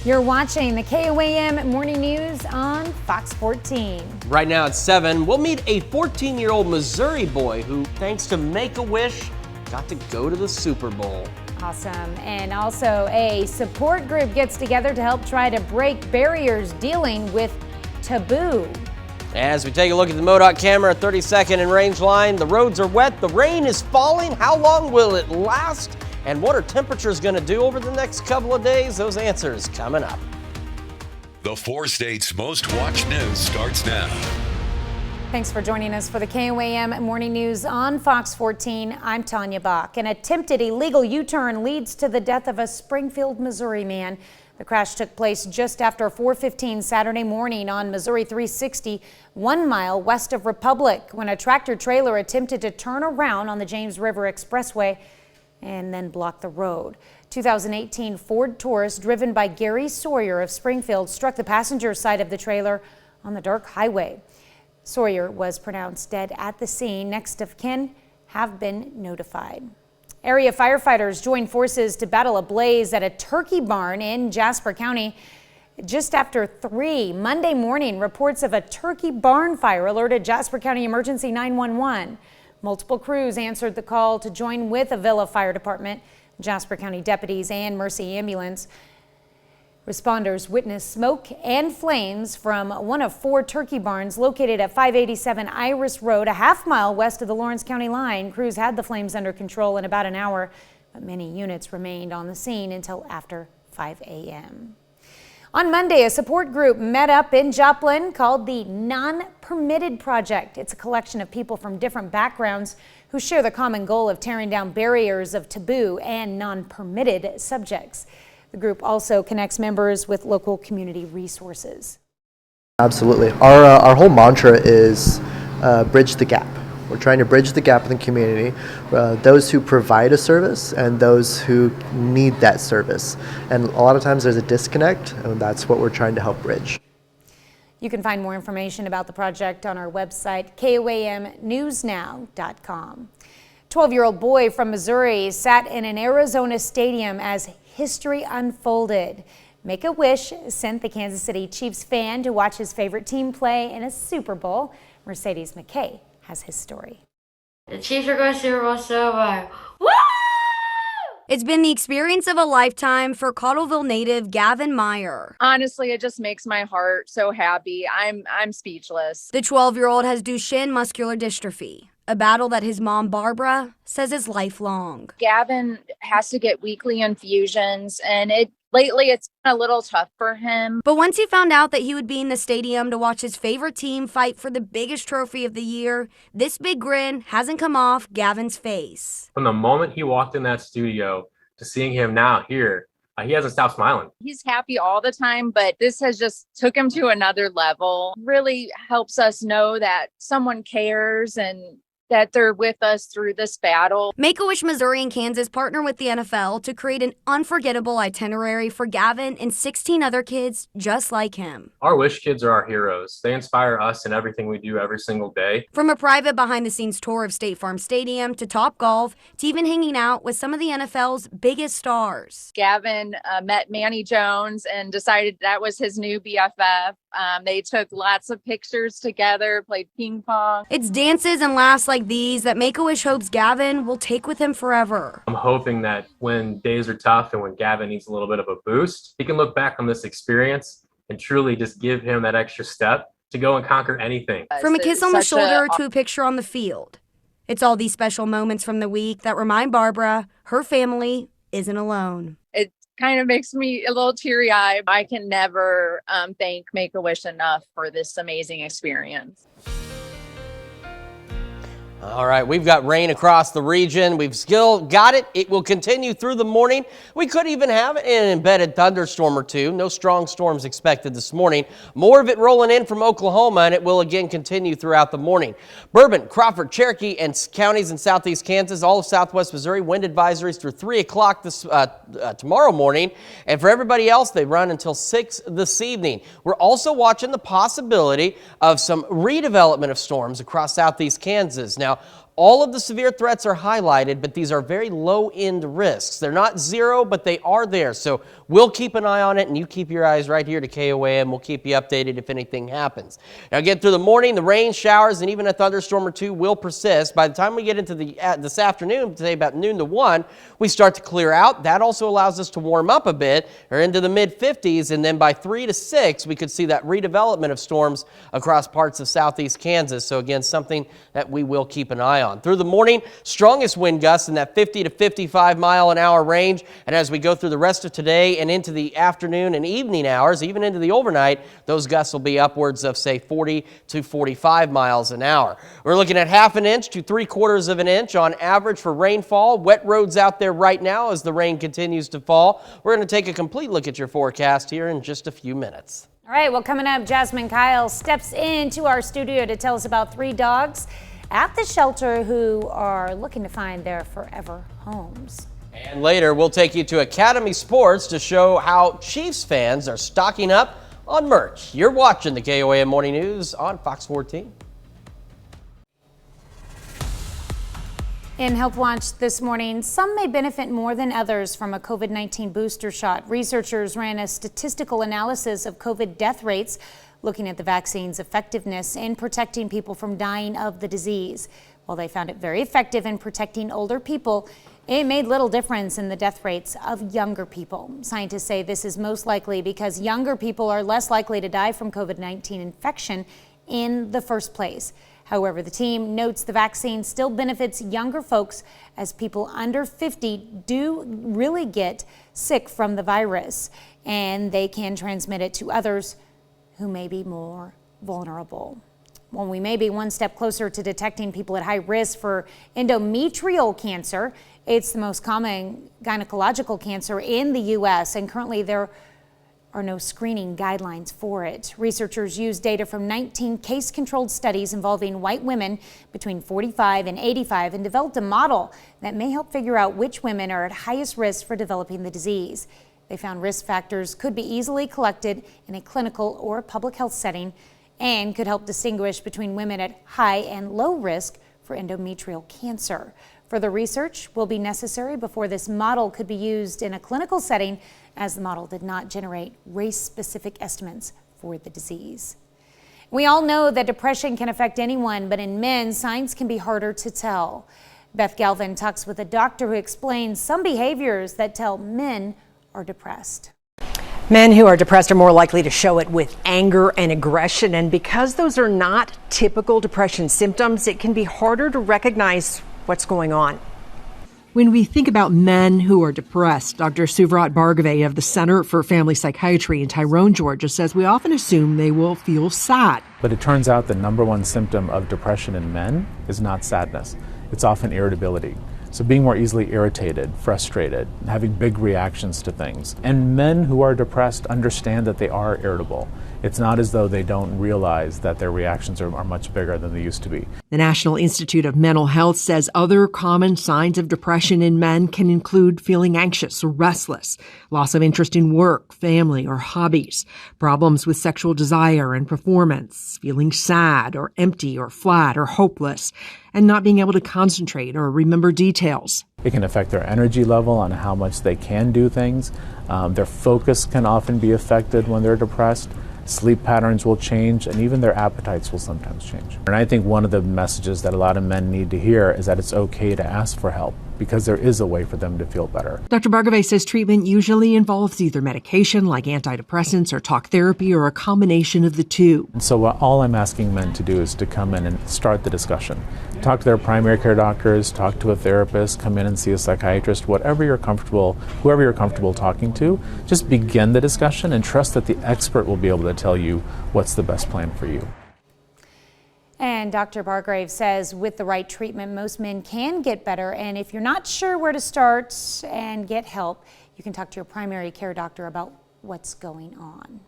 You're watching the KOAM Morning News on Fox 14. Right now at 7, we'll meet a 14-year-old Missouri boy who, thanks to Make-A-Wish, got to go to the Super Bowl. Awesome. And also a support group gets together to help try to break barriers dealing with taboo. As we take a look at the MoDOT camera, 32nd and range line, the roads are wet, the rain is falling. How long will it last? And what are temperatures going to do over the next couple of days? Those answers coming up. The 4 states' most watched news starts now. Thanks for joining us for the KOAM Morning News on Fox 14. I'm Tanya Bach. An attempted illegal U-turn leads to the death of a Springfield, Missouri man. The crash took place just after 4:15 Saturday morning on Missouri 360, 1 mile west of Republic, when a tractor trailer attempted to turn around on the James River Expressway and then block the road. 2018 Ford Taurus driven by Gary Sawyer of Springfield struck the passenger side of the trailer on the dark highway. Sawyer was pronounced dead at the scene. Next of kin have been notified. Area firefighters joined forces to battle a blaze at a turkey barn in Jasper County. Just after 3 Monday morning, reports of a turkey barn fire alerted Jasper County Emergency 911. Multiple crews answered the call to join with Avila Fire Department, Jasper County deputies, and Mercy Ambulance. Responders witnessed smoke and flames from one of 4 turkey barns located at 587 Iris Road, a half-mile west of the Lawrence County line. Crews had the flames under control in about an hour, but many units remained on the scene until after 5 a.m. On Monday, a support group met up in Joplin called the Non-Permitted Project. It's a collection of people from different backgrounds who share the common goal of tearing down barriers of taboo and non-permitted subjects. The group also connects members with local community resources. Absolutely. Our whole mantra is bridge the gap. We're trying to bridge the gap in the community, those who provide a service and those who need that service. And a lot of times there's a disconnect, and that's what we're trying to help bridge. You can find more information about the project on our website, KOAMnewsnow.com. 12-year-old boy from Missouri sat in an Arizona stadium as history unfolded. Make-A-Wish sent the Kansas City Chiefs fan to watch his favorite team play in a Super Bowl. Mercedes McKay has his story. The Chiefs are going to Super Bowl so bad. Woo! It's been the experience of a lifetime for Cottleville native Gavin Meyer. Honestly, it just makes my heart so happy. I'm speechless. The 12-year-old has Duchenne muscular dystrophy, a battle that his mom, Barbara, says is lifelong. Gavin has to get weekly infusions, and lately it's been a little tough for him. But once he found out that he would be in the stadium to watch his favorite team fight for the biggest trophy of the year, this big grin hasn't come off Gavin's face. From the moment he walked in that studio to seeing him now here, he hasn't stopped smiling. He's happy all the time, but this has just took him to another level. Really helps us know that someone cares and that they're with us through this battle. Make-A-Wish Missouri and Kansas partner with the NFL to create an unforgettable itinerary for Gavin and 16 other kids just like him. Our Wish kids are our heroes. They inspire us in everything we do every single day. From a private behind-the-scenes tour of State Farm Stadium to Top Golf to even hanging out with some of the NFL's biggest stars. Gavin met Manny Jones and decided that was his new BFF. They took lots of pictures together, played ping pong. It's dances and laughs like these that Make-A-Wish hopes Gavin will take with him forever. I'm hoping that when days are tough and when Gavin needs a little bit of a boost, he can look back on this experience and truly just give him that extra step to go and conquer anything. From a kiss on the shoulder to a picture on the field. It's all these special moments from the week that remind Barbara her family isn't alone. It kind of makes me a little teary-eyed. I can never thank Make-A-Wish enough for this amazing experience. All right, we've got rain across the region. We've still got it. It will continue through the morning. We could even have an embedded thunderstorm or two. No strong storms expected this morning. More of it rolling in from Oklahoma, and it will again continue throughout the morning. Bourbon, Crawford, Cherokee, and counties in southeast Kansas, all of southwest Missouri, wind advisories through 3 o'clock tomorrow morning. And for everybody else, they run until 6 this evening. We're also watching the possibility of some redevelopment of storms across southeast Kansas. Now, All of the severe threats are highlighted, but these are very low-end risks. They're not zero, but they are there. So we'll keep an eye on it, and you keep your eyes right here to KOAM. We'll keep you updated if anything happens. Now, again, through the morning, the rain, showers, and even a thunderstorm or two will persist. By the time we get into this afternoon, today about noon to 1, we start to clear out. That also allows us to warm up a bit, or into the mid-50s, and then by 3 to 6, we could see that redevelopment of storms across parts of southeast Kansas. So again, something that we will keep an eye on. Through the morning, strongest wind gusts in that 50 to 55 mile an hour range. And as we go through the rest of today and into the afternoon and evening hours, even into the overnight, those gusts will be upwards of, say, 40 to 45 miles an hour. We're looking at 1/2 inch to 3/4 of an inch on average for rainfall. Wet roads out there right now as the rain continues to fall. We're going to take a complete look at your forecast here in just a few minutes. All right, well, coming up, Jasmine Kyle steps into our studio to tell us about 3 dogs at the shelter who are looking to find their forever homes. And later, we'll take you to Academy Sports to show how Chiefs fans are stocking up on merch. You're watching the KOAM Morning News on Fox 14. In Health Watch this morning, some may benefit more than others from a COVID-19 booster shot. Researchers ran a statistical analysis of COVID death rates, looking at the vaccine's effectiveness in protecting people from dying of the disease. While they found it very effective in protecting older people, it made little difference in the death rates of younger people. Scientists say this is most likely because younger people are less likely to die from COVID-19 infection in the first place. However, the team notes the vaccine still benefits younger folks as people under 50 do really get sick from the virus, and they can transmit it to others who may be more vulnerable. Well, we may be one step closer to detecting people at high risk for endometrial cancer. It's the most common gynecological cancer in the U.S., and currently there are no screening guidelines for it. Researchers used data from 19 case-controlled studies involving white women between 45 and 85 and developed a model that may help figure out which women are at highest risk for developing the disease. They found risk factors could be easily collected in a clinical or public health setting and could help distinguish between women at high and low risk for endometrial cancer. Further research will be necessary before this model could be used in a clinical setting, as the model did not generate race-specific estimates for the disease. We all know that depression can affect anyone, but in men, signs can be harder to tell. Beth Galvin talks with a doctor who explains some behaviors that tell men are depressed. Men who are depressed are more likely to show it with anger and aggression, and because those are not typical depression symptoms, it can be harder to recognize what's going on. When we think about men who are depressed, Dr. Suvrat Bhargave of the Center for Family Psychiatry in Tyrone, Georgia, says we often assume they will feel sad. But it turns out the number one symptom of depression in men is not sadness. It's often irritability. So being more easily irritated, frustrated, having big reactions to things. And men who are depressed understand that they are irritable. It's not as though they don't realize that their reactions are much bigger than they used to be. The National Institute of Mental Health says other common signs of depression in men can include feeling anxious or restless, loss of interest in work, family, or hobbies, problems with sexual desire and performance, feeling sad or empty or flat or hopeless, and not being able to concentrate or remember details. It can affect their energy level on how much they can do things. Their focus can often be affected when they're depressed. Sleep patterns will change, and even their appetites will sometimes change. And I think one of the messages that a lot of men need to hear is that it's okay to ask for help, because there is a way for them to feel better. Dr. Bhargave says treatment usually involves either medication like antidepressants or talk therapy or a combination of the two. And so all I'm asking men to do is to come in and start the discussion. Talk to their primary care doctors, talk to a therapist, come in and see a psychiatrist, whoever you're comfortable talking to. Just begin the discussion and trust that the expert will be able to tell you what's the best plan for you. And Dr. Bhargave says with the right treatment, most men can get better. And if you're not sure where to start and get help, you can talk to your primary care doctor about what's going on.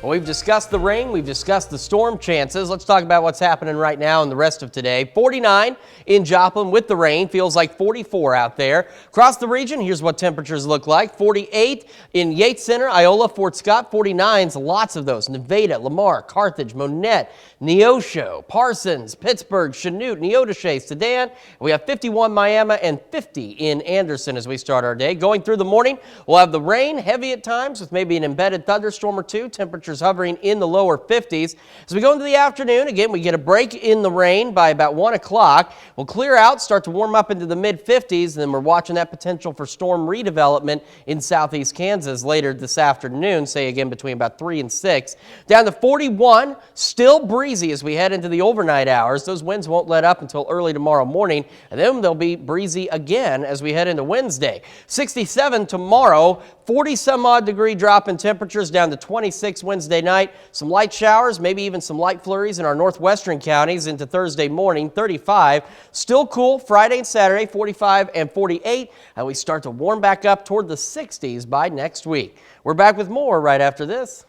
Well, we've discussed the rain, we've discussed the storm chances. Let's talk about what's happening right now and the rest of today. 49 in Joplin with the rain, feels like 44 out there. Across the region, here's what temperatures look like. 48 in Yates Center, Iola, Fort Scott. 49s, lots of those. Nevada, Lamar, Carthage, Monette, Neosho, Parsons, Pittsburgh, Chanute, Neodesha, Sedan. We have 51 Miami and 50 in Anderson as we start our day. Going through the morning, we'll have the rain, heavy at times with maybe an embedded thunderstorm or two. Temperatures hovering in the lower 50s. As we go into the afternoon, again, we get a break in the rain by about 1 o'clock. We'll clear out, start to warm up into the mid-50s, and then we're watching that potential for storm redevelopment in southeast Kansas later this afternoon, say again between about 3 and 6. Down to 41, still breezy as we head into the overnight hours. Those winds won't let up until early tomorrow morning, and then they'll be breezy again as we head into Wednesday. 67 tomorrow, 40-some-odd degree drop in temperatures down to 26 Wednesday night. Some light showers, maybe even some light flurries in our northwestern counties into Thursday morning, 35. Still cool Friday and Saturday, 45 and 48. And we start to warm back up toward the 60s by next week. We're back with more right after this.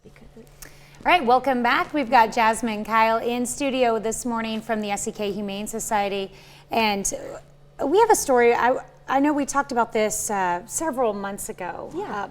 All right, welcome back. We've got Jasmine Kyle in studio this morning from the SEK Humane Society. And we have a story. I know we talked about this several months ago. Yeah.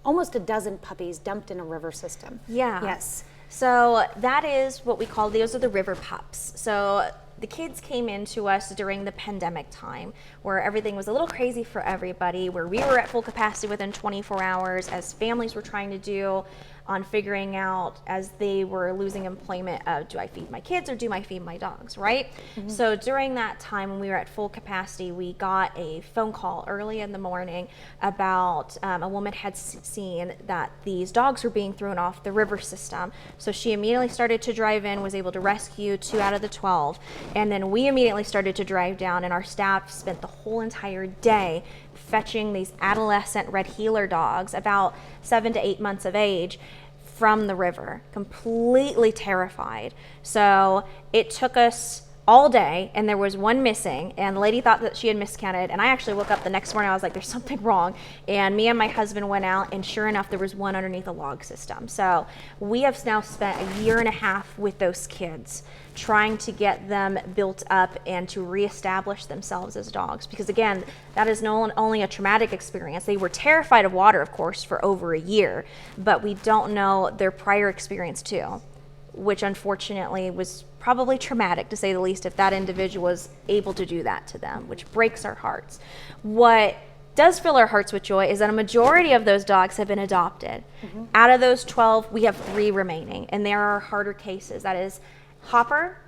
Almost a dozen puppies dumped in a river system. Yeah. Yes. So that is what we call, those are the river pups. So the kids came into us during the pandemic time where everything was a little crazy for everybody, where we were at full capacity within 24 hours as families were trying to do on figuring out as they were losing employment of, do I feed my kids or do I feed my dogs, right? Mm-hmm. So during that time when we were at full capacity, we got a phone call early in the morning about a woman had seen that these dogs were being thrown off the river system. So she immediately started to drive in, was able to rescue 2 out of the 12. And then we immediately started to drive down, and our staff spent the whole entire day fetching these adolescent red heeler dogs, about 7 to 8 months of age, from the river, completely terrified. So it took us all day, and there was one missing, and the lady thought that she had miscounted, and I actually woke up the next morning, I was like, there's something wrong, and me and my husband went out, and sure enough, there was one underneath a log system. So we have now spent a year and a half with those kids trying to get them built up and to reestablish themselves as dogs, because again, that is not only a traumatic experience. They were terrified of water, of course, for over a year, but we don't know their prior experience too, which unfortunately was probably traumatic, to say the least, if that individual was able to do that to them, which breaks our hearts. What does fill our hearts with joy is that a majority of those dogs have been adopted. Mm-hmm. Out of those 12, we have 3 remaining, and there are harder cases. That is Hopper,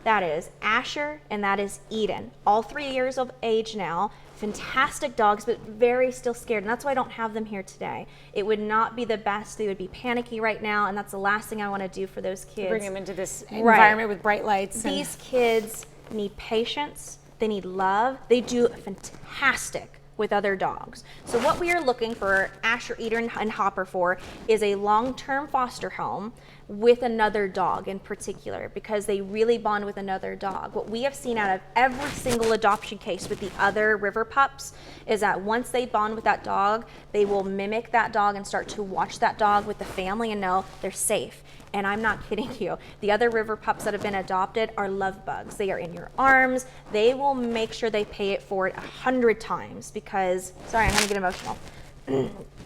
that is Asher, and that is Eden. All 3 years of age now. Fantastic dogs, but very still scared, and that's why I don't have them here today. It would not be the best. They would be panicky right now, and that's the last thing I want to do for those kids. Bring them into this environment with bright lights. These kids need patience. They need love. They do fantastic with other dogs. So what we are looking for Asher, Eden, and Hopper for is a long-term foster home with another dog in particular, because they really bond with another dog. What we have seen out of every single adoption case with the other river pups is that once they bond with that dog, they will mimic that dog and start to watch that dog with the family and know they're safe. And I'm not kidding you. The other river pups that have been adopted are love bugs. They are in your arms. They will make sure they pay it forward 100 times because, sorry, I'm gonna get emotional.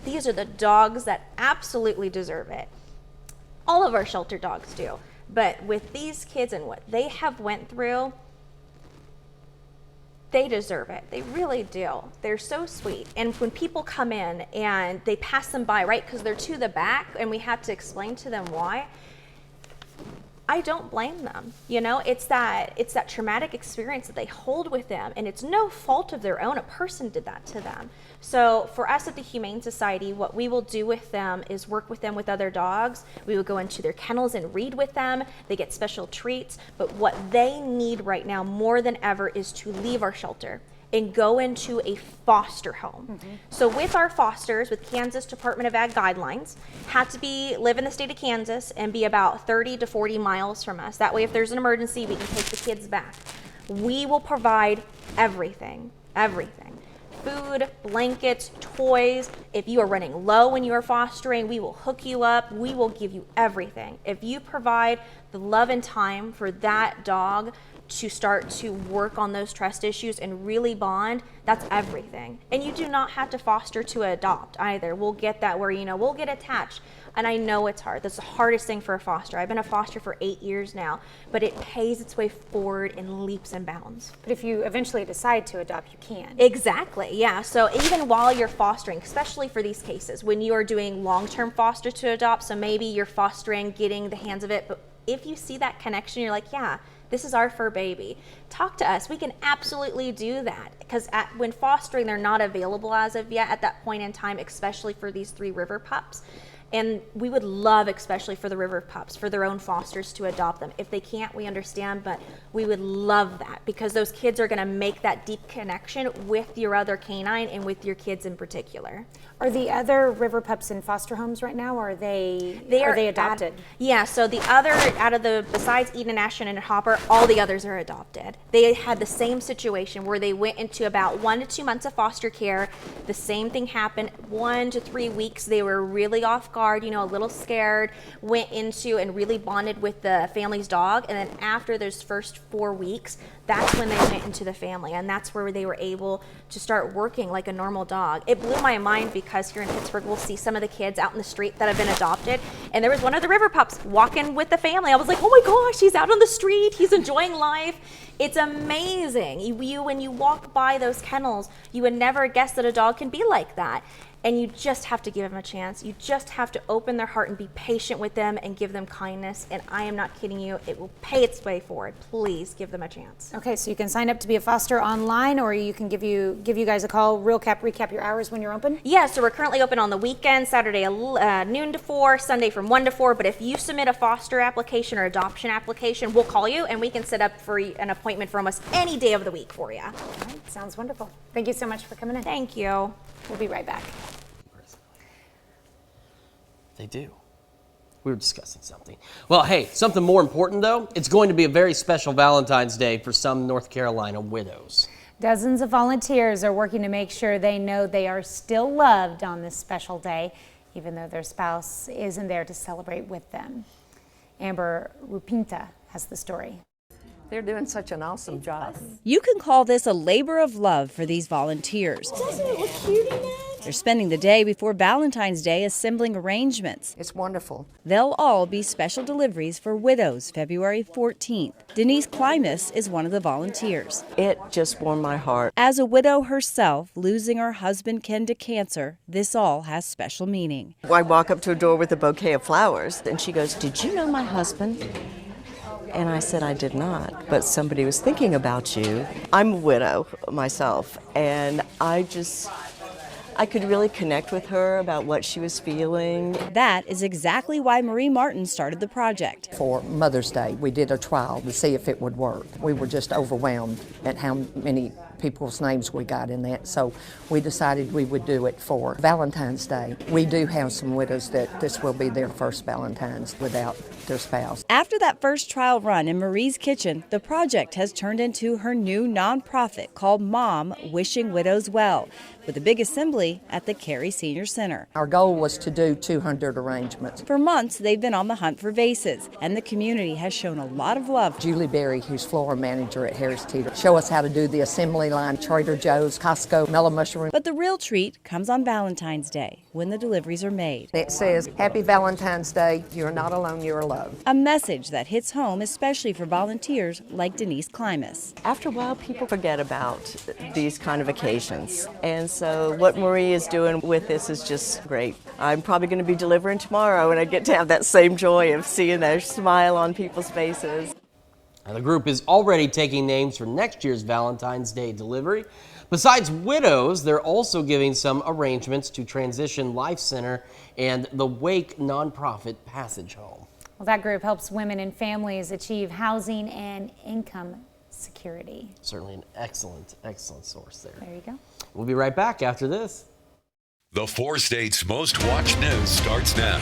These are the dogs that absolutely deserve it. All of our shelter dogs do. But with these kids and what they have went through, they deserve it. They really do. They're so sweet. And when people come in and they pass them by, right, because they're to the back and we have to explain to them why, I don't blame them. You know, it's that traumatic experience that they hold with them, and it's no fault of their own. A person did that to them. So for us at the Humane Society, what we will do with them is work with them with other dogs. We will go into their kennels and read with them. They get special treats, but what they need right now more than ever is to leave our shelter and go into a foster home. Mm-hmm. So with our fosters, with Kansas Department of Ag guidelines, have to live in the state of Kansas and be about 30 to 40 miles from us. That way, if there's an emergency, we can take the kids back. We will provide everything food, blankets, toys. If you are running low when you are fostering, we will hook you up. We will give you everything. If you provide the love and time for that dog to start to work on those trust issues and really bond, that's everything. And you do not have to foster to adopt either. We'll get that where, we'll get attached. And I know it's hard. That's the hardest thing for a foster. I've been a foster for 8 years now, but it pays its way forward in leaps and bounds. But if you eventually decide to adopt, you can. Exactly, yeah. So even while you're fostering, especially for these cases, when you are doing long-term foster to adopt, so maybe you're fostering, getting the hands of it, but if you see that connection, you're like, yeah, this is our fur baby. Talk to us. We can absolutely do that. Because when fostering, they're not available as of yet at that point in time, especially for these 3 river pups. And we would love, especially for the river pups, for their own fosters to adopt them. If they can't, we understand, but we would love that because those kids are going to make that deep connection with your other canine and with your kids in particular. Are the other river pups in foster homes right now, or are they adopted? Yeah, so the other, besides Eden, Ashton, and Hopper, all the others are adopted. They had the same situation where they went into about 1 to 2 months of foster care. The same thing happened. 1 to 3 weeks, they were really off guard, a little scared, went into and really bonded with the family's dog. And then after those first 4 weeks, that's when they went into the family. And that's where they were able to start working like a normal dog. It blew my mind because here in Pittsburgh, we'll see some of the kids out in the street that have been adopted. And there was one of the river pups walking with the family. I was like, oh my gosh, he's out on the street. He's enjoying life. It's amazing. When you walk by those kennels, you would never guess that a dog can be like that. And you just have to give them a chance. You just have to open their heart and be patient with them and give them kindness. And I am not kidding you. It will pay its way forward. Please give them a chance. Okay, so you can sign up to be a foster online, or you can give you guys a call, recap your hours when you're open? Yeah, so we're currently open on the weekend, Saturday noon to 4, Sunday from 1 to 4. But if you submit a foster application or adoption application, we'll call you and we can set up for an appointment for almost any day of the week for you. All right, sounds wonderful. Thank you so much for coming in. Thank you. We'll be right back. They do. We were discussing something. Well, hey, something more important, though. It's going to be a very special Valentine's Day for some North Carolina widows. Dozens of volunteers are working to make sure they know they are still loved on this special day, even though their spouse isn't there to celebrate with them. Amber Rupinta has the story. They're doing such an awesome job. You can call this a labor of love for these volunteers. Doesn't it look cute in that? They're spending the day before Valentine's Day assembling arrangements. It's wonderful. They'll all be special deliveries for widows February 14th. Denise Klimas is one of the volunteers. It just warmed my heart. As a widow herself, losing her husband Ken to cancer, this all has special meaning. I walk up to a door with a bouquet of flowers, and she goes, "Did you know my husband?" And I said, "I did not, but somebody was thinking about you." I'm a widow myself, and I could really connect with her about what she was feeling. That is exactly why Marie Martin started the project. For Mother's Day, we did a trial to see if it would work. We were just overwhelmed at how many people's names we got in that, so we decided we would do it for Valentine's Day. We do have some widows that this will be their first Valentine's without their spouse. After that first trial run in Marie's kitchen, the project has turned into her new nonprofit called Mom Wishing Widows Well, with a big assembly at the Cary Senior Center. Our goal was to do 200 arrangements. For months, they've been on the hunt for vases, and the community has shown a lot of love. Julie Berry, who's floor manager at Harris Teeter, show us how to do the assembly line, Trader Joe's, Costco, Mellow Mushroom. But the real treat comes on Valentine's Day, when the deliveries are made. It says, "Happy Valentine's Day, you're not alone, you're loved." A message that hits home, especially for volunteers like Denise Klimas. After a while, people forget about these kind of occasions. And so what Marie is doing with this is just great. I'm probably going to be delivering tomorrow, and I get to have that same joy of seeing their smile on people's faces. Now, the group is already taking names for next year's Valentine's Day delivery. Besides widows, they're also giving some arrangements to Transition Life Center and the Wake nonprofit Passage Home. Well, that group helps women and families achieve housing and income security. Certainly an excellent source there. There you go. We'll be right back after this. The 4 states' most watched news starts now.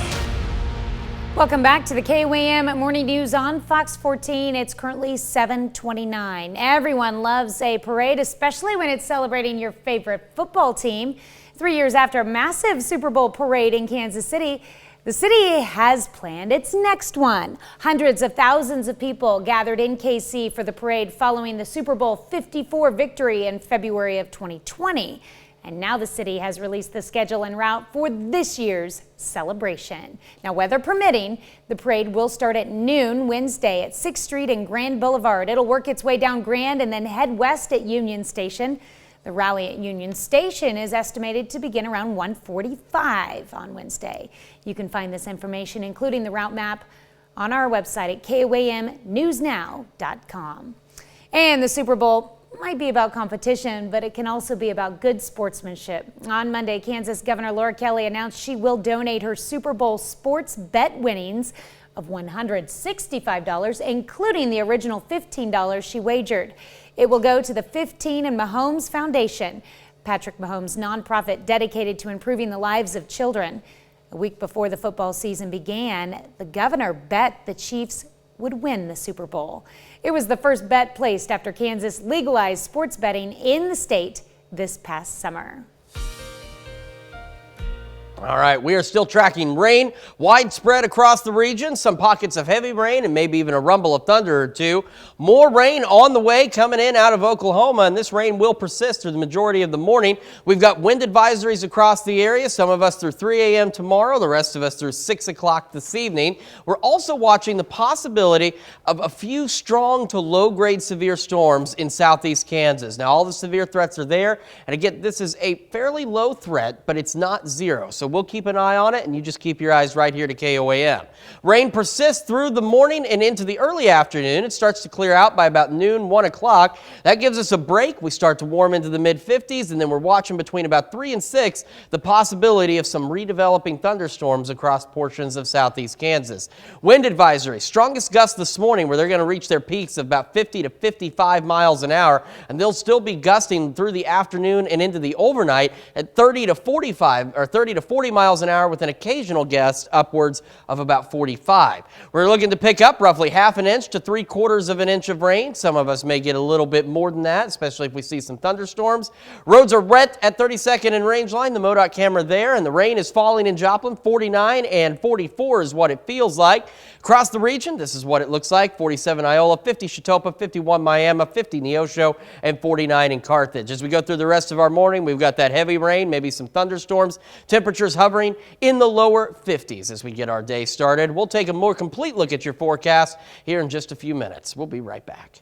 Welcome back to the KOAM Morning News on Fox 14. It's currently 7:29. Everyone loves a parade, especially when it's celebrating your favorite football team. 3 years after a massive Super Bowl parade in Kansas City, the city has planned its next one. Hundreds of thousands of people gathered in KC for the parade following the Super Bowl 54 victory in February of 2020. And now the city has released the schedule and route for this year's celebration. Now, weather permitting, the parade will start at noon Wednesday at 6th Street and Grand Boulevard. It'll work its way down Grand and then head west at Union Station. The rally at Union Station is estimated to begin around 1:45 on Wednesday. You can find this information, including the route map, on our website at KOAMnewsnow.com. And the Super Bowl might be about competition, but it can also be about good sportsmanship. On Monday, Kansas Governor Laura Kelly announced she will donate her Super Bowl sports bet winnings of $165, including the original $15 she wagered. It will go to the 15 and Mahomes Foundation, Patrick Mahomes' nonprofit dedicated to improving the lives of children. A week before the football season began, the governor bet the Chiefs would win the Super Bowl. It was the first bet placed after Kansas legalized sports betting in the state this past summer. All right, we are still tracking rain widespread across the region, some pockets of heavy rain and maybe even a rumble of thunder or two. More rain on the way coming in out of Oklahoma, and this rain will persist through the majority of the morning. We've got wind advisories across the area, some of us through 3 a.m. tomorrow, the rest of us through 6 o'clock this evening. We're also watching the possibility of a few strong to low-grade severe storms in southeast Kansas. Now, all the severe threats are there, and again, this is a fairly low threat, but it's not zero. So we'll keep an eye on it, and you just keep your eyes right here to KOAM. Rain persists through the morning and into the early afternoon. It starts to clear out by about noon, 1 o'clock. That gives us a break. We start to warm into the mid-50s, and then we're watching between about 3 and 6 the possibility of some redeveloping thunderstorms across portions of southeast Kansas. Wind advisory, strongest gusts this morning where they're going to reach their peaks of about 50 to 55 miles an hour, and they'll still be gusting through the afternoon and into the overnight at 30 to 40 miles an hour with an occasional gust upwards of about 45. We're looking to pick up roughly half an inch to 3/4 of an inch of rain. Some of us may get a little bit more than that, especially if we see some thunderstorms. Roads are wet at 32nd and Range Line, the MoDOT camera there, and the rain is falling in Joplin. 49 and 44 is what it feels like. Across the region, this is what it looks like. 47 Iola, 50 Chitopa, 51 Miami, 50 Neosho, and 49 in Carthage. As we go through the rest of our morning, we've got that heavy rain, maybe some thunderstorms. Temperatures hovering in the lower 50s as we get our day started. We'll take a more complete look at your forecast here in just a few minutes. We'll be right back.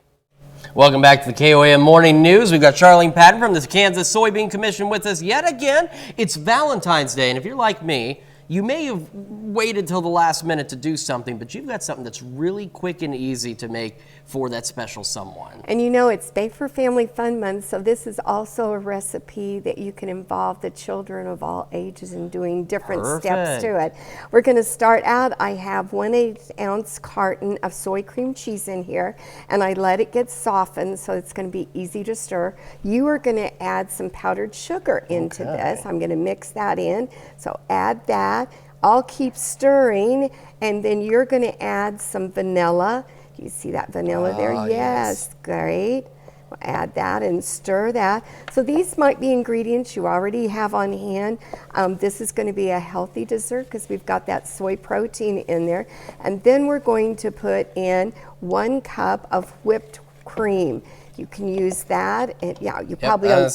Welcome back to the KOAM Morning News. We've got Charlene Patton from the Kansas Soybean Commission with us yet again. It's Valentine's Day, and if you're like me, you may have waited till the last minute to do something, but you've got something that's really quick and easy to make for that special someone. And you know, it's Bake for Family Fun Month, so this is also a recipe that you can involve the children of all ages in doing different steps to it. We're going to start out, I have 1/8 ounce carton of soy cream cheese in here, and I let it get softened so it's going to be easy to stir. You are going to add some powdered sugar into this. I'm going to mix that in, so add that. I'll keep stirring, and then you're going to add some vanilla. Do you see that vanilla there? Yes, great. We'll add that and stir that. So these might be ingredients you already have on hand. This is going to be a healthy dessert because we've got that soy protein in there. And then we're going to put in 1 cup of whipped cream. You can use that, and yeah, you probably I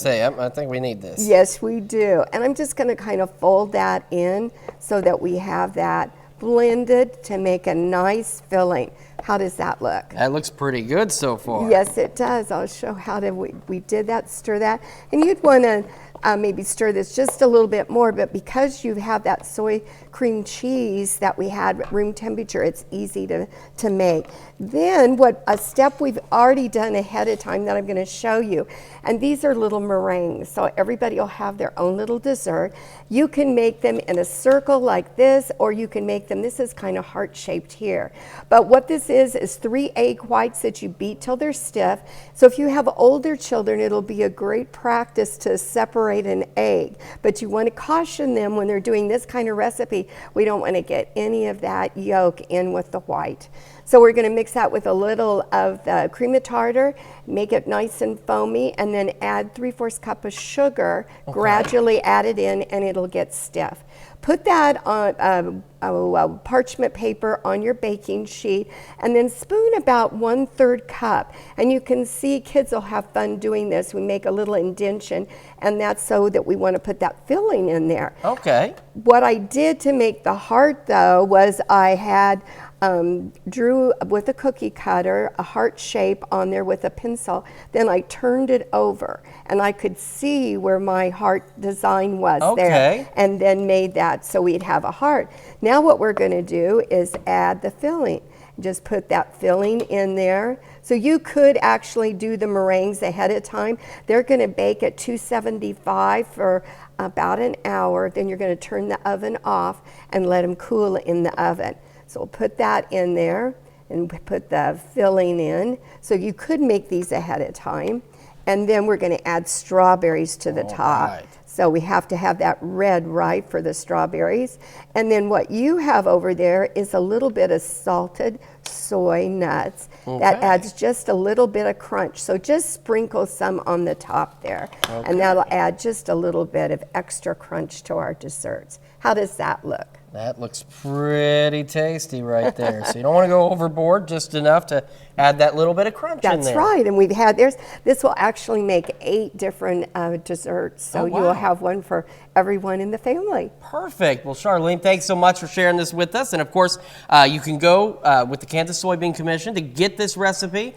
think we need this. Yes, we do. And I'm just going to kind of fold that in so that we have that blended to make a nice filling. How does that look? That looks pretty good so far. Yes, it does. I'll show how we did that, stir that. And you'd want to maybe stir this just a little bit more, but because you have that soy cream cheese that we had at room temperature, it's easy to make. Then a step we've already done ahead of time that I'm going to show you, and these are little meringues, so everybody will have their own little dessert. You can make them in a circle like this, or you can make them, this is kind of heart-shaped here. But what this is 3 egg whites that you beat till they're stiff. So if you have older children, it'll be a great practice to separate separate an egg. But you want to caution them when they're doing this kind of recipe, we don't want to get any of that yolk in with the white. So we're going to mix that with a little of the cream of tartar, make it nice and foamy, and then add 3/4 cup of sugar, gradually add it in, and it'll get stiff. Put that on parchment paper on your baking sheet, and then spoon about 1/3 cup. And you can see kids will have fun doing this. We make a little indentation, and that's so that we want to put that filling in there. Okay. What I did to make the heart, though, was I had drew with a cookie cutter a heart shape on there with a pencil. Then I turned it over, and I could see where my heart design was there, and then made that so we'd have a heart. Now what we're going to do is add the filling. Just put that filling in there. So you could actually do the meringues ahead of time. They're going to bake at 275 for about an hour. Then you're going to turn the oven off and let them cool in the oven. So we'll put that in there and put the filling in. So you could make these ahead of time. And then we're going to add strawberries to the top. Right. So we have to have that red ripe for the strawberries. And then what you have over there is a little bit of salted soy nuts. That adds just a little bit of crunch. So just sprinkle some on the top there. And that'll add just a little bit of extra crunch to our desserts. How does that look? That looks pretty tasty right there. So you don't want to go overboard, just enough to add that little bit of crunch in there. That's right. And we've had this will actually make 8 different desserts. So you will have one for everyone in the family. Perfect. Well, Charlene, thanks so much for sharing this with us. And of course, you can go with the Kansas Soybean Commission to get this recipe.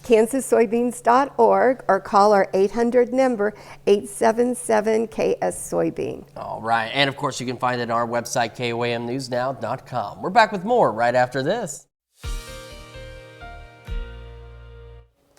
KansasSoybeans.org, or call our 800 number 877-KS-Soybean. All right. And of course, you can find it on our website, KOAMNewsNow.com. We're back with more right after this.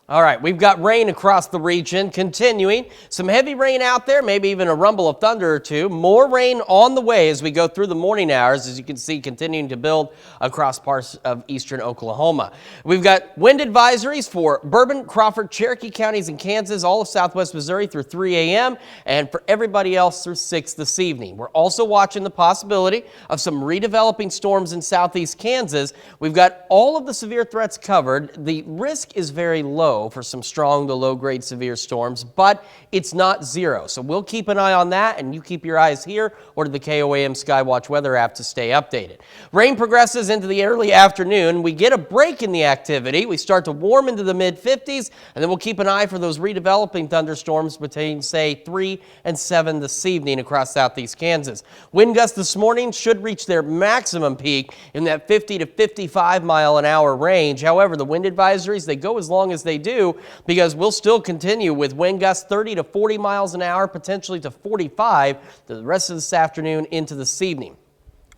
All right, we've got rain across the region continuing. Some heavy rain out there, maybe even a rumble of thunder or two. More rain on the way as we go through the morning hours, as you can see, continuing to build across parts of eastern Oklahoma. We've got wind advisories for Bourbon, Crawford, Cherokee counties in Kansas, all of southwest Missouri through 3 a.m., and for everybody else through 6 this evening. We're also watching the possibility of some redeveloping storms in southeast Kansas. We've got all of the severe threats covered. The risk is very low for some strong to low grade severe storms, but it's not zero. So we'll keep an eye on that, and you keep your eyes here or to the KOAM Skywatch weather app to stay updated. Rain progresses into the early afternoon. We get a break in the activity. We start to warm into the mid 50s, and then we'll keep an eye for those redeveloping thunderstorms between, say, 3 and 7 this evening across southeast Kansas. Wind gusts this morning should reach their maximum peak in that 50 to 55 mile an hour range. However, the wind advisories, they go as long as they do, because we'll still continue with wind gusts 30 to 40 miles an hour, potentially to 45 the rest of this afternoon into this evening.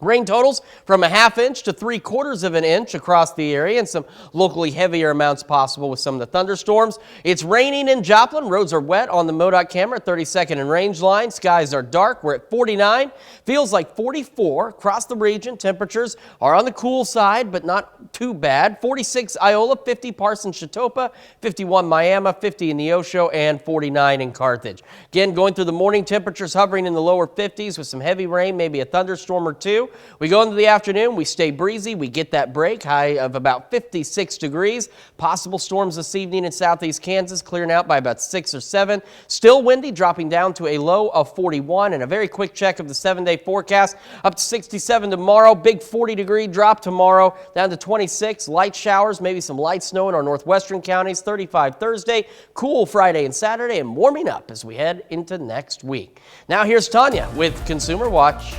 Rain totals from a 1/2 inch to 3/4 of an inch across the area, and some locally heavier amounts possible with some of the thunderstorms. It's raining in Joplin. Roads are wet on the MoDOT camera, 32nd and range line. Skies are dark. We're at 49. Feels like 44 across the region. Temperatures are on the cool side, but not too bad. 46 Iola, 50 Parsons, Chatopa, 51 Miami, 50 in Neosho, and 49 in Carthage. Again, going through the morning, temperatures hovering in the lower 50s with some heavy rain, maybe a thunderstorm or two. We go into the afternoon, we stay breezy, we get that break, high of about 56 degrees. Possible storms this evening in southeast Kansas, clearing out by about 6 or 7. Still windy, dropping down to a low of 41. And a very quick check of the 7-day forecast, up to 67 tomorrow, big 40-degree drop tomorrow, down to 26. Light showers, maybe some light snow in our northwestern counties, 35 Thursday, cool Friday and Saturday, and warming up as we head into next week. Now here's Tanya with Consumer Watch.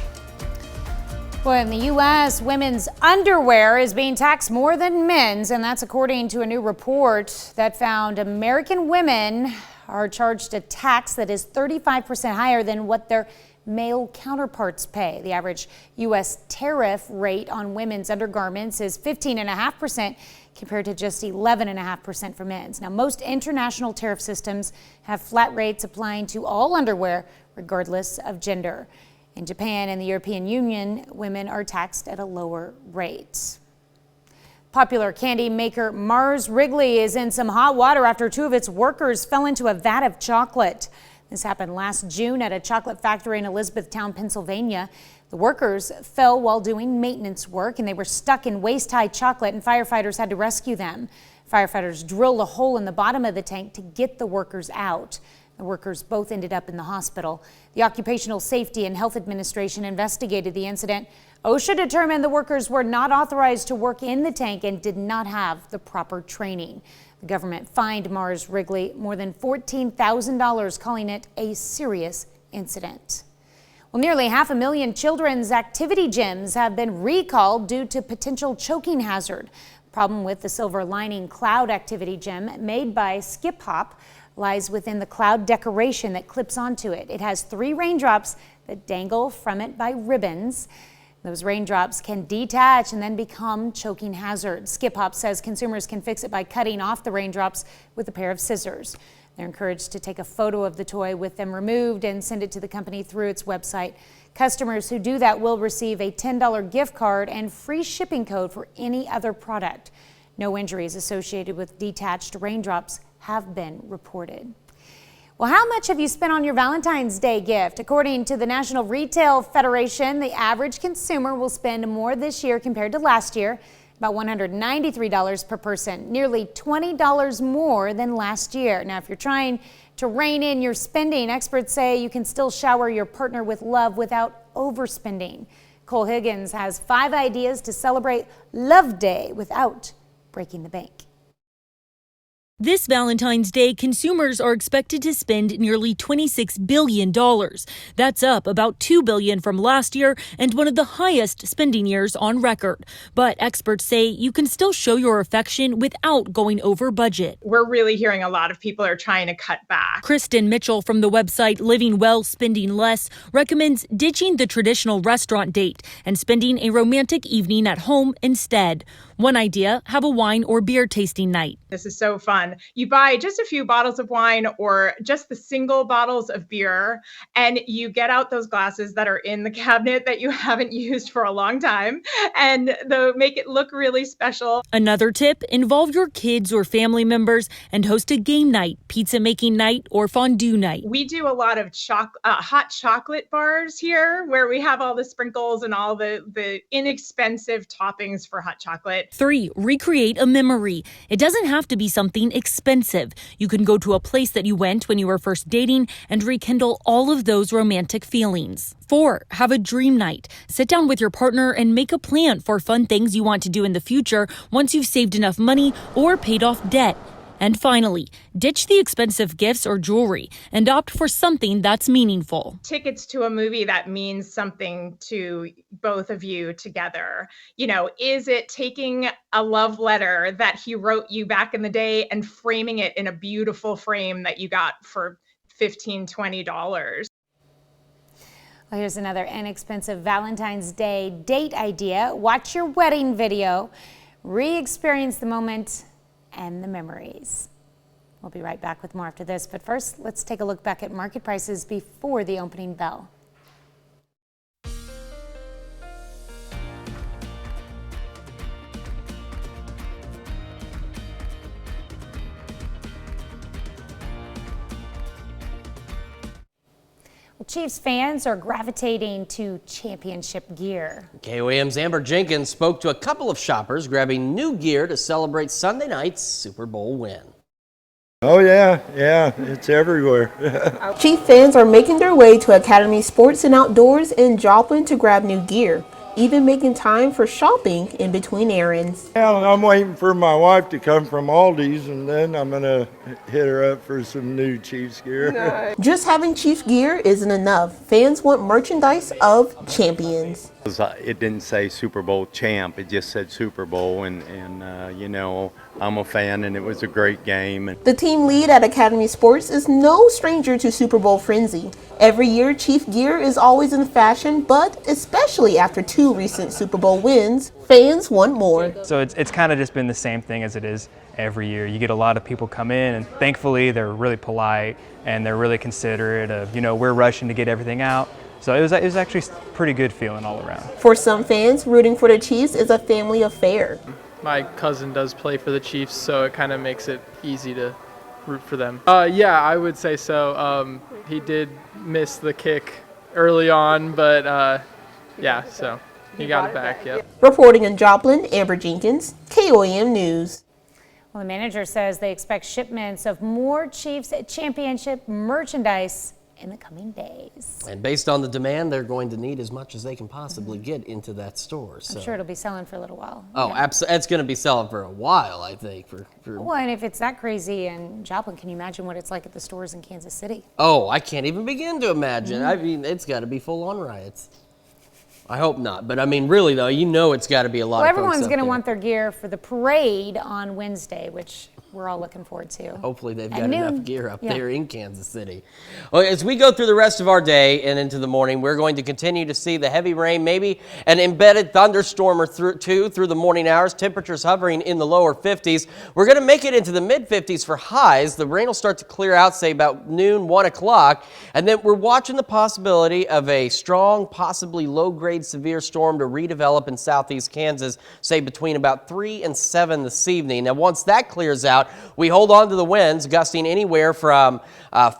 Well, in the U.S., women's underwear is being taxed more than men's, and that's according to a new report that found American women are charged a tax that is 35% higher than what their male counterparts pay. The average U.S. tariff rate on women's undergarments is 15.5% compared to just 11.5% for men's. Now, most international tariff systems have flat rates applying to all underwear, regardless of gender. In Japan and the European Union, women are taxed at a lower rate. Popular candy maker Mars Wrigley is in some hot water after 2 of its workers fell into a vat of chocolate. This happened last June at a chocolate factory in Elizabethtown, Pennsylvania. The workers fell while doing maintenance work and they were stuck in waist-high chocolate, and firefighters had to rescue them. Firefighters drilled a hole in the bottom of the tank to get the workers out. The workers both ended up in the hospital. The Occupational Safety and Health Administration investigated the incident. OSHA determined the workers were not authorized to work in the tank and did not have the proper training. The government fined Mars Wrigley more than $14,000, calling it a serious incident. Well, nearly 500,000 children's activity gyms have been recalled due to potential choking hazard. The problem with the Silver Lining Cloud activity gym made by Skip Hop lies within the cloud decoration that clips onto it. It has 3 raindrops that dangle from it by ribbons. Those raindrops can detach and then become choking hazards. Skip Hop says consumers can fix it by cutting off the raindrops with a pair of scissors. They're encouraged to take a photo of the toy with them removed and send it to the company through its website. Customers who do that will receive a $10 gift card and free shipping code for any other product. No injuries associated with detached raindrops have been reported. Well, how much have you spent on your Valentine's Day gift? According to the National Retail Federation, the average consumer will spend more this year compared to last year, about $193 per person, nearly $20 more than last year. Now, if you're trying to rein in your spending, experts say you can still shower your partner with love without overspending. Cole Higgins has 5 ideas to celebrate Love Day without breaking the bank. This Valentine's Day, consumers are expected to spend nearly $26 billion. That's up about $2 billion from last year and one of the highest spending years on record. But experts say you can still show your affection without going over budget. We're really hearing a lot of people are trying to cut back. Kristen Mitchell from the website Living Well, Spending Less recommends ditching the traditional restaurant date and spending a romantic evening at home instead. One idea, have a wine or beer tasting night. This is so fun. You buy just a few bottles of wine or just the single bottles of beer, and you get out those glasses that are in the cabinet that you haven't used for a long time, and make it look really special. Another tip, involve your kids or family members and host a game night, pizza making night, or fondue night. We do a lot of hot chocolate bars here where we have all the sprinkles and all the inexpensive toppings for hot chocolate. 3, recreate a memory. It doesn't have to be something expensive. You can go to a place that you went when you were first dating and rekindle all of those romantic feelings. 4, have a dream night. Sit down with your partner and make a plan for fun things you want to do in the future once you've saved enough money or paid off debt. And finally, ditch the expensive gifts or jewelry and opt for something that's meaningful. Tickets to a movie that means something to both of you together. You know, is it taking a love letter that he wrote you back in the day and framing it in a beautiful frame that you got for $15, $20? Well, here's another inexpensive Valentine's Day date idea. Watch your wedding video, re-experience the moment and the memories. We'll be right back with more after this, but first, let's take a look back at market prices before the opening bell. Well, Chiefs fans are gravitating to championship gear. KOAM's Amber Jenkins spoke to a couple of shoppers grabbing new gear to celebrate Sunday night's Super Bowl win. Oh yeah, it's everywhere. Chief fans are making their way to Academy Sports and Outdoors in Joplin to grab new gear, even making time for shopping in between errands. Yeah, I'm waiting for my wife to come from Aldi's, and then I'm gonna hit her up for some new Chiefs gear. Nice. Just having Chiefs gear isn't enough. Fans want merchandise of champions. It didn't say Super Bowl champ, it just said Super Bowl, and you know, I'm a fan and it was a great game. The team lead at Academy Sports is no stranger to Super Bowl frenzy. Every year, Chief gear is always in fashion, but especially after 2 recent Super Bowl wins, fans want more. So it's kind of just been the same thing as it is every year. You get a lot of people come in, and thankfully they're really polite and they're really considerate of, you know, we're rushing to get everything out. So it was actually pretty good feeling all around. For some fans, rooting for the Chiefs is a family affair. My cousin does play for the Chiefs, so it kind of makes it easy to root for them. Yeah, I would say so. He did miss the kick early on, but yeah, so he got it back. Yep. Reporting in Joplin, Amber Jenkins, KOAM News. Well, the manager says they expect shipments of more Chiefs championship merchandise in the coming days. And based on the demand, they're going to need as much as they can possibly get into that store. So. I'm sure it'll be selling for a little while. Oh, absolutely. It's going to be selling for a while, I think. Well, and if it's that crazy in Joplin, can you imagine what it's like at the stores in Kansas City? Oh, I can't even begin to imagine. I mean, it's got to be full-on riots. I hope not. But, I mean, really, though, you know it's got to be a lot of folks everyone's going to there. want their gear for the parade on Wednesday, which we're all looking forward to. Hopefully they've got At noon. enough gear up there in Kansas City. Well, as we go through the rest of our day and into the morning, we're going to continue to see the heavy rain, maybe an embedded thunderstorm or two through the morning hours. Temperatures hovering in the lower 50s. We're going to make it into the mid 50s for highs. The rain will start to clear out, say about noon, 1 o'clock. And then we're watching the possibility of a strong, possibly low-grade severe storm to redevelop in southeast Kansas, say between about 3 and 7 this evening. Now, once that clears out, we hold on to the winds gusting anywhere from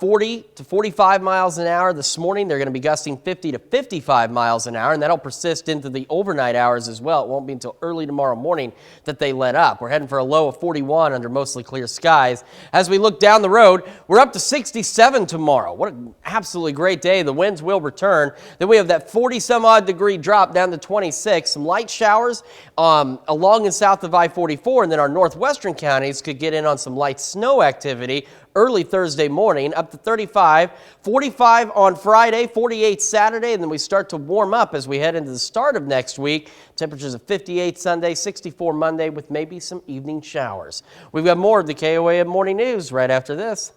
40 to 45 miles an hour. This morning, they're going to be gusting 50 to 55 miles an hour, and that'll persist into the overnight hours as well. It won't be until early tomorrow morning that they let up. We're heading for a low of 41 under mostly clear skies. As we look down the road, we're up to 67 tomorrow. What an absolutely great day. The winds will return. Then we have that 40-some-odd degree drop down to 26. Some light showers along and south of I-44, and then our northwestern counties could get in on some light snow activity early Thursday morning, up to 35, 45 on Friday, 48 Saturday, and then we start to warm up as we head into the start of next week. Temperatures of 58 Sunday, 64 Monday with maybe some evening showers. We've got more of the KOAM Morning News right after this.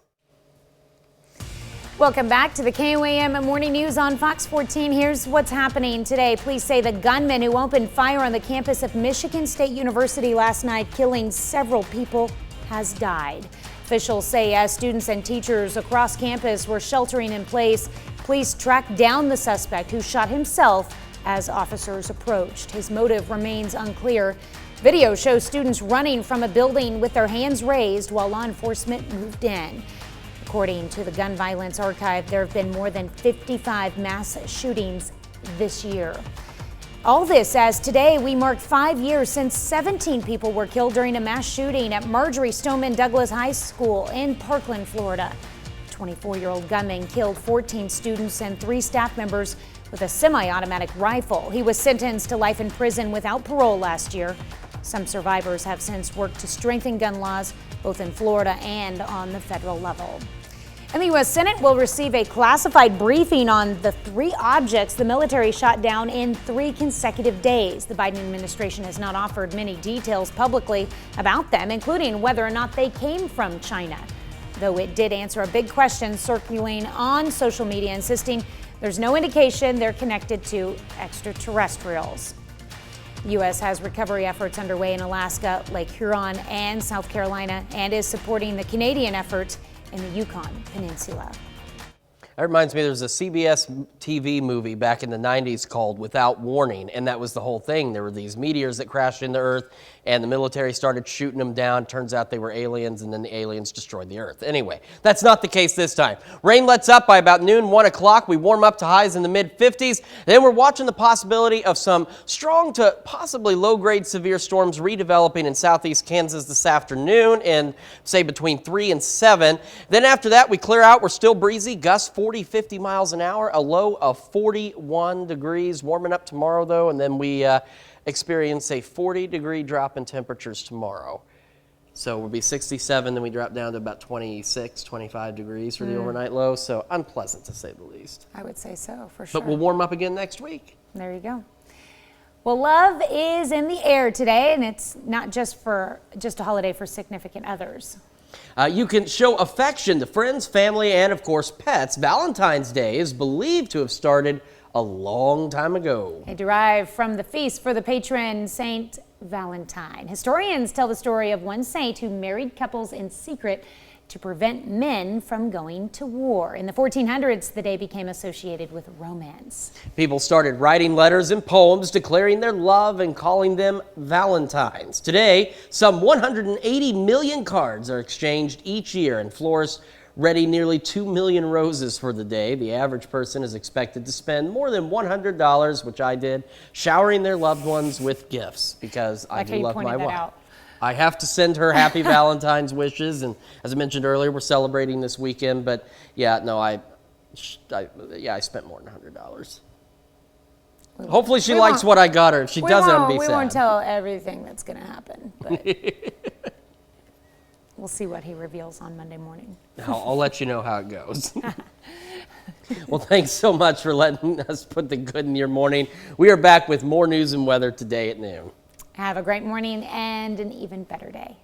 Welcome back to the KOAM Morning News on Fox 14. Here's what's happening today. Police say the gunman who opened fire on the campus of Michigan State University last night, killing several people, has died. Officials say as students and teachers across campus were sheltering in place, police tracked down the suspect who shot himself as officers approached. His motive remains unclear. Video shows students running from a building with their hands raised while law enforcement moved in. According to the Gun Violence Archive, there have been more than 55 mass shootings this year. All this as today we mark 5 years since 17 people were killed during a mass shooting at Marjorie Stoneman Douglas High School in Parkland, Florida. A 24-year-old gunman killed 14 students and 3 staff members with a semi-automatic rifle. He was sentenced to life in prison without parole last year. Some survivors have since worked to strengthen gun laws both in Florida and on the federal level. And the U.S. Senate will receive a classified briefing on the 3 objects the military shot down in 3 consecutive days. The Biden administration has not offered many details publicly about them, including whether or not they came from China. Though it did answer a big question circulating on social media, insisting there's no indication they're connected to extraterrestrials. The U.S. has recovery efforts underway in Alaska, Lake Huron, and South Carolina, and is supporting the Canadian efforts in the Yukon Peninsula. That reminds me, there was a CBS TV movie back in the 90s called Without Warning, and that was the whole thing. There were these meteors that crashed into Earth, and the military started shooting them down. Turns out they were aliens, and then the aliens destroyed the Earth. Anyway, that's not the case this time. Rain lets up by about noon, 1 o'clock. We warm up to highs in the mid-50s. Then we're watching the possibility of some strong to possibly low-grade severe storms redeveloping in southeast Kansas this afternoon, and say between 3 and 7. Then after that, we clear out. We're still breezy, gusts 40, 50 miles an hour, a low of 41 degrees. Warming up tomorrow, though, and then we experience a 40-degree drop in temperatures tomorrow. So we'll be 67, then we drop down to about 26, 25 degrees for the overnight low. So unpleasant, to say the least. I would say so, for sure. But we'll warm up again next week. There you go. Well, love is in the air today, and it's not just a holiday for significant others. You can show affection to friends, family, and of course pets. Valentine's Day is believed to have started a long time ago. It derived from the feast for the patron Saint Valentine. Historians tell the story of one saint who married couples in secret to prevent men from going to war. In the 1400s, the day became associated with romance. People started writing letters and poems declaring their love and calling them Valentines. Today, some 180 million cards are exchanged each year, and florists ready nearly 2 million roses for the day. The average person is expected to spend more than $100, which I did, showering their loved ones with gifts because I do love my wife. I have to send her happy Valentine's wishes, and as I mentioned earlier, we're celebrating this weekend. But yeah, no, I spent more than $100. Hopefully, she likes what I got her. If she doesn't, I'll be sad. We won't tell everything that's going to happen, but we'll see what he reveals on Monday morning. I'll let you know how it goes. Well, thanks so much for letting us put the good in your morning. We are back with more news and weather today at noon. Have a great morning and an even better day.